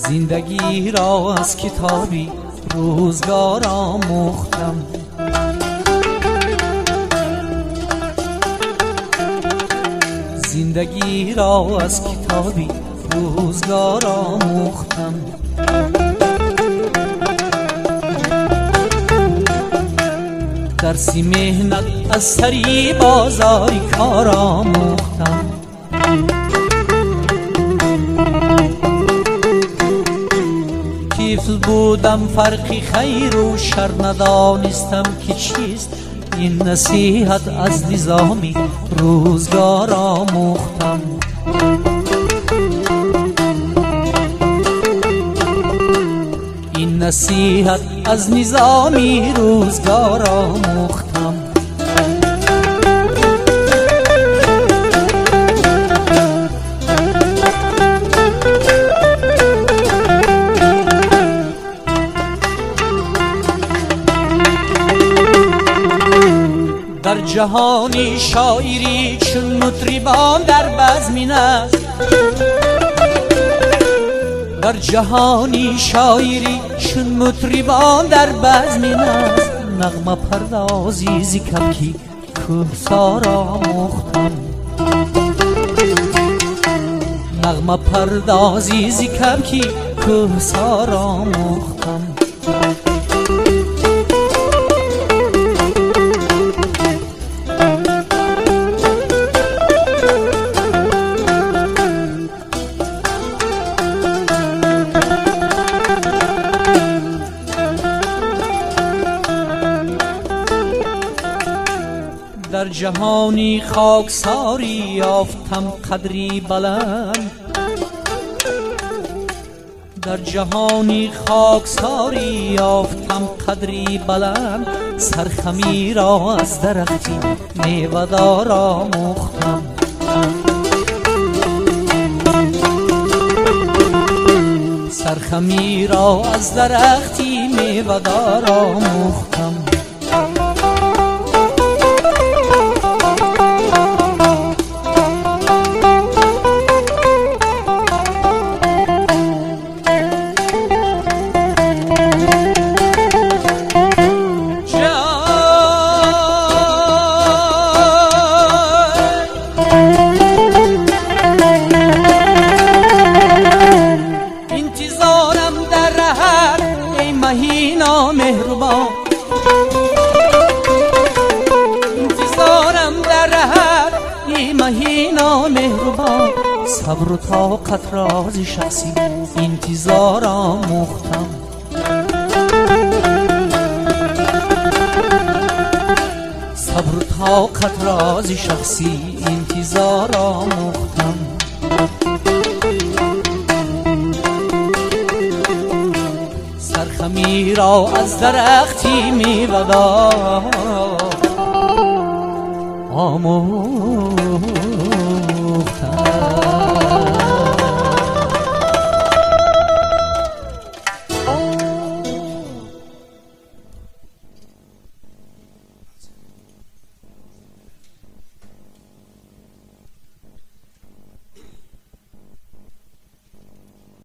زندگی را از کتابی روزگار آموختم. زندگی را از کتابی روزگار آموختم. درسی مهنت از سری بازاری کار آموختم. طفل بودم فرقی خیر و شر ندانستم که چیست. این نصیحت از نظامی روزگار آموختم. این نصیحت از نظامی روزگار آموختم. در جهانی شاعری چون مطربان در بزمین است. در جهانی شاعری چون مطربان در بزمین است. نغمه پردازی ز کبکی کوهسار آموختم. نغمه پردازی ز کبکی کوهسار آموختم. در جهانی خاکساری یافتم قدری بلند. در جهانی خاکساری یافتم قدری بلند. سرخمی را از درختی میوه‌دار آموختم. سرخمی را از درختی میوه‌دار آموختم. مهربان انتظارم در رهت ای مهینا مهربان. صبر و طاقت راز شخصی انتظار آموختم. صبر و طاقت راز شخصی انتظار آموختم. سرخمی را از درختی میوه‌دار آموختم.